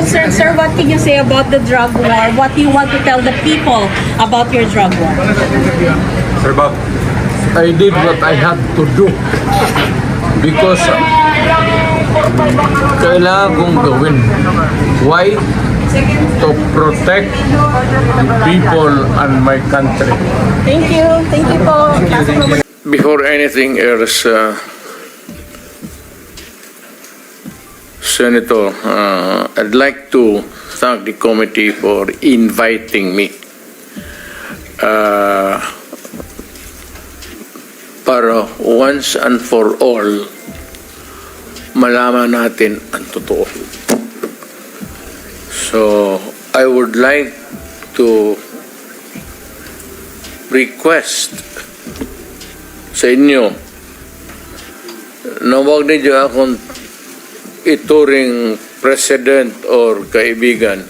concerned, sir, what can you say about the drug war? What do you want to tell the people about your drug war? Sir Bob, I did what I had to do because kailangan kong gawin. Why? To protect the people and my country. Thank you. Thank you po. Before anything else, Senator, I'd like to thank the committee for inviting me para once and for all malaman natin ang totoo. So, I would like to request sa inyo na huwag ninyo akong ituring president or kaibigan.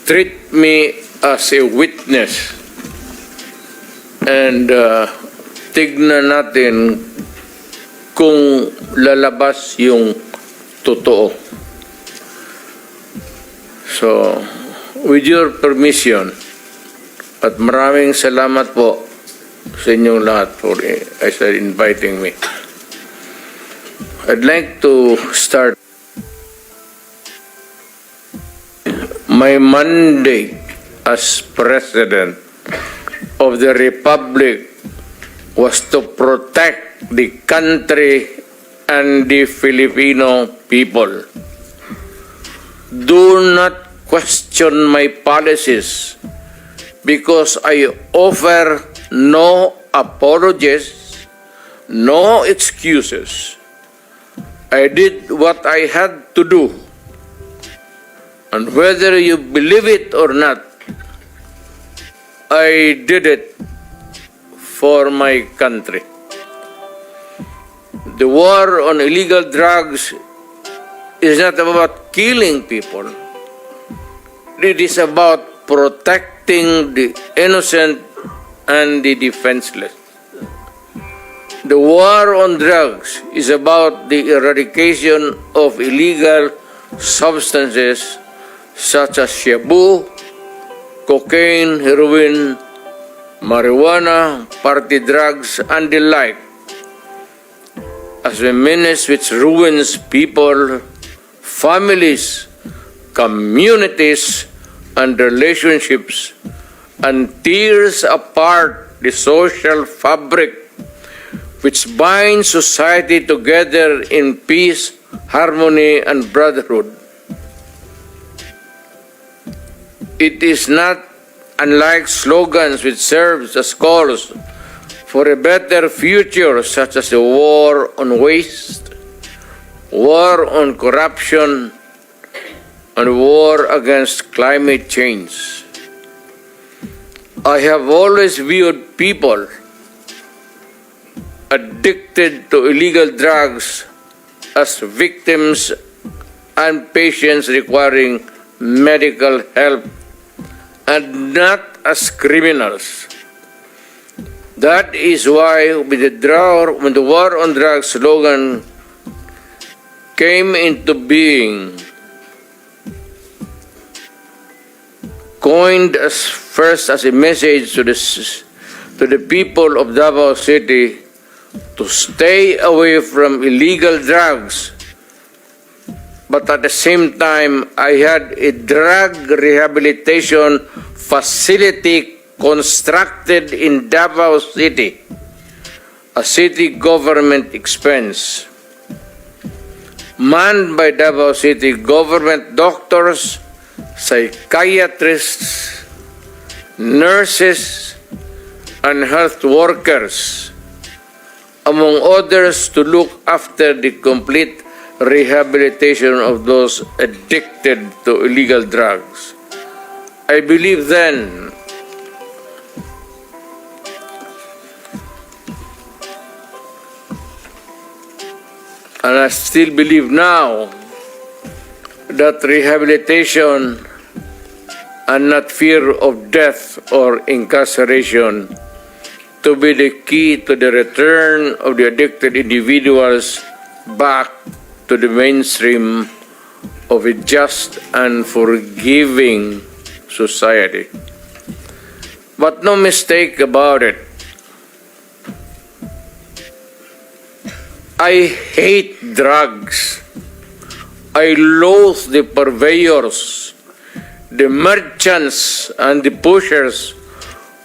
Treat me as a witness and tignan natin kung lalabas yung totoo. So, with your permission, at maraming salamat po sa inyong lahat for inviting me. I'd like to start. My mandate as President of the Republic was to protect the country and the Filipino people. Do not question my policies because I offer no apologies, no excuses. I did what I had to do. And whether you believe it or not, I did it for my country. The war on illegal drugs is not about killing people. It is about protecting the innocent and the defenseless. The war on drugs is about the eradication of illegal substances such as shabu, cocaine, heroin, marijuana, party drugs, and the like, as a menace which ruins people, families, communities, and relationships, and tears apart the social fabric which binds society together in peace, harmony, and brotherhood. It is not unlike slogans which serves as calls for a better future, such as the war on waste, war on corruption, and war against climate change. I have always viewed people addicted to illegal drugs as victims and patients requiring medical help and not as criminals. That is why when the war on drugs slogan came into being, coined first as a message to the people of Davao City to stay away from illegal drugs, but at the same time, I had a drug rehabilitation facility constructed in Davao City, a city government expense, manned by Davao City government doctors, psychiatrists, nurses, and health workers, among others, to look after the complete rehabilitation of those addicted to illegal drugs. I believe then and I still believe now that rehabilitation and not fear of death or incarceration to be the key to the return of the addicted individuals back to the mainstream of a just and forgiving society. But no mistake about it, I hate drugs. I loathe the purveyors, the merchants, and the pushers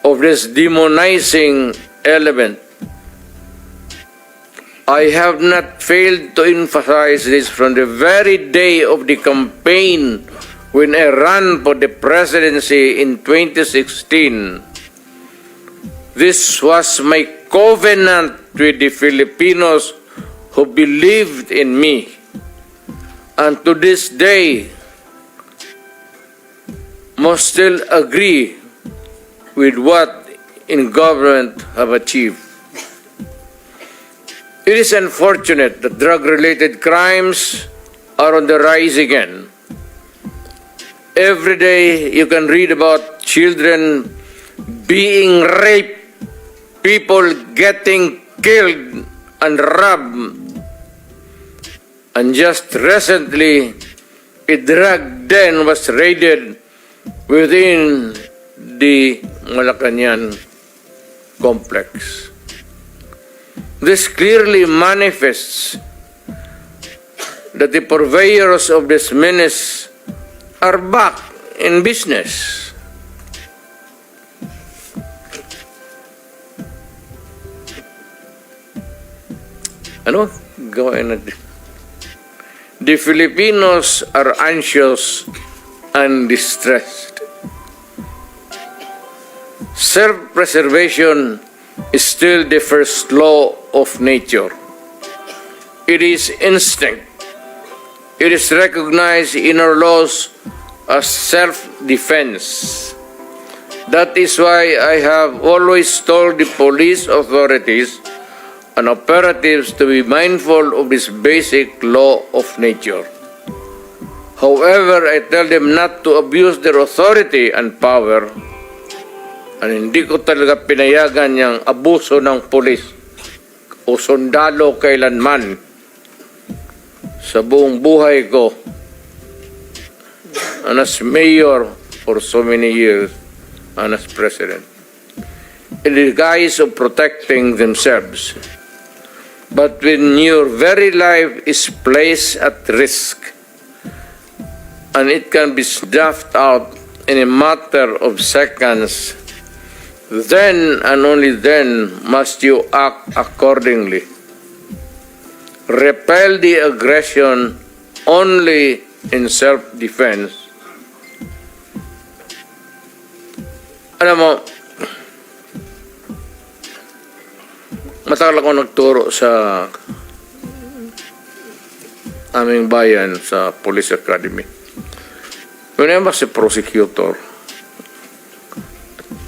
of this demonizing element. I have not failed to emphasize this from the very day of the campaign when I ran for the presidency in 2016. This was my covenant with the Filipinos who believed in me. And to this day, must still agree with what in government have achieved. It is unfortunate that drug-related crimes are on the rise again. Every day you can read about children being raped, people getting killed and robbed. And just recently, a drug den was raided within the Malacanang complex. This clearly manifests that the purveyors of this menace are back in business. Ano? Gawin natin. The Filipinos are anxious and distressed. Self-preservation is still the first law of nature. It is instinct. It is recognized in our laws as self-defense. That is why I have always told the police authorities and operatives to be mindful of this basic law of nature. However, I tell them not to abuse their authority and power. And hindi ko talaga pinayagan yung abuso ng pulis o sundalo kailanman sa buong buhay ko. And as mayor for so many years and as president, in the guise of protecting themselves. But when your very life is placed at risk and it can be snuffed out in a matter of seconds, then and only then must you act accordingly. Repel the aggression only in self-defense. Alam mo, matagal ako nagturo sa aming bayan sa Police Academy. When I was a prosecutor,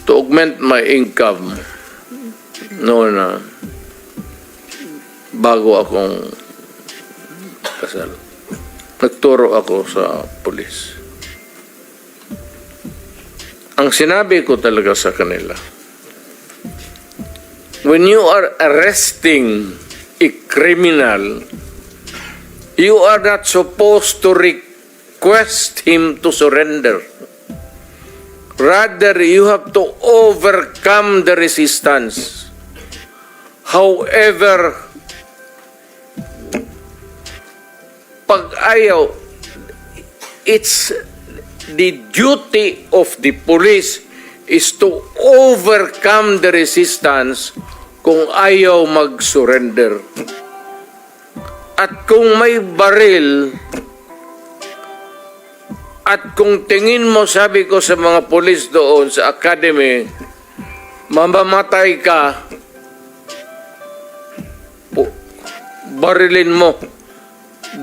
to augment my income noon na bago akong kasal, nagturo ako sa pulis. Ang sinabi ko talaga sa kanila, when you are arresting a criminal, you are not supposed to request him to surrender. Rather, you have to overcome the resistance. However, pag ayaw, it's the duty of the police is to overcome the resistance kung ayaw mag-surrender. At kung may baril, at kung tingin mo, sabi ko sa mga polis doon sa academy, mamamatay ka, barilin mo.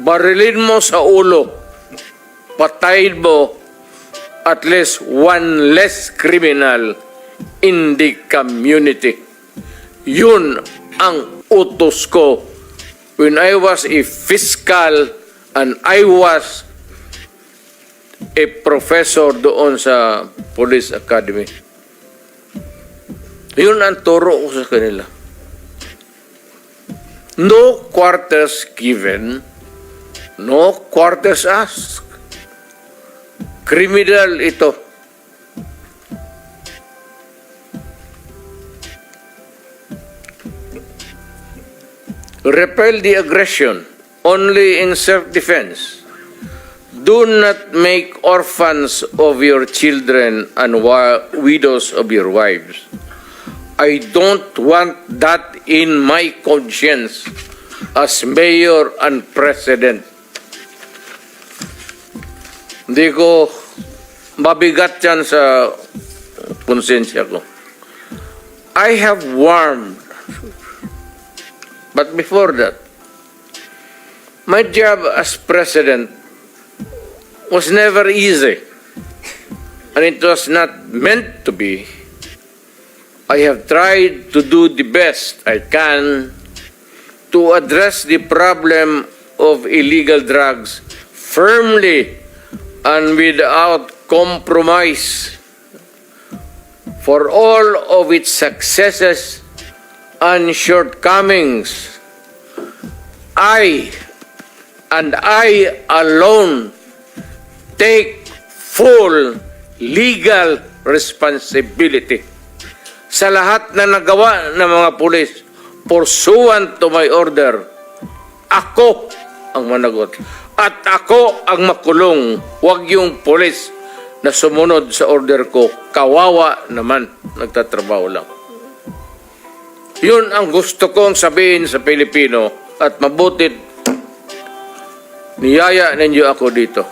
Barilin mo sa ulo. Patayin mo at least one less criminal in the community. Yun ang utos ko when I was a fiscal and I was a professor doon sa Police Academy. Yun ang turo ko sa kanila. No quarters given, no quarters asked. Kriminal ito. Repel the aggression only in self-defense. Do not make orphans of your children and widows of your wives. I don't want that in my conscience as mayor and president. Hindi ko mabigat yan sa konsensya ko. I have warned. But before that, my job as president was never easy. And it was not meant to be. I have tried to do the best I can to address the problem of illegal drugs firmly and without compromise. For all of its successes and shortcomings, I alone take full legal responsibility sa lahat na nagawa ng mga pulis pursuant to my order. Ako ang managot at ako ang makulong, wag yung pulis na sumunod sa order ko. Kawawa naman, nagtatrabaho lang. Yun ang gusto kong sabihin sa Pilipino at mabutit niyaya ninyo ako dito.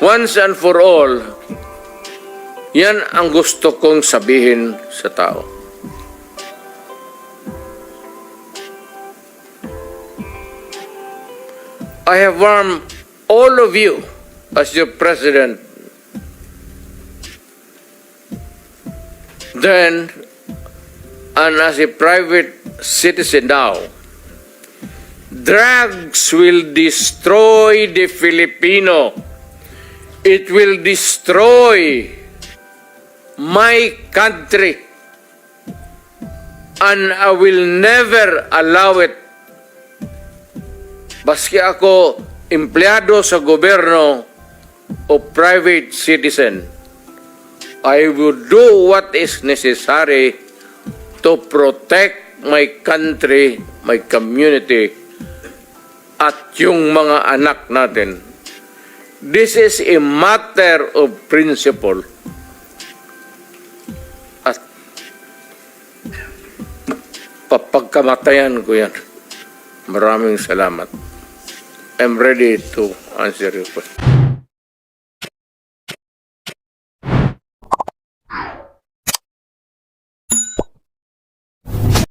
Once and for all, yan ang gusto kong sabihin sa tao. I have warned all of you as your president then and as a private citizen now. Drugs will destroy the Filipino. It will destroy my country. And I will never allow it. Baski ako empleyado sa gobyerno o private citizen, I will do what is necessary to protect my country, my community, at yung mga anak natin. This is a matter of principle. At papagkamatayan ko yan. Maraming salamat. I'm ready to answer your question.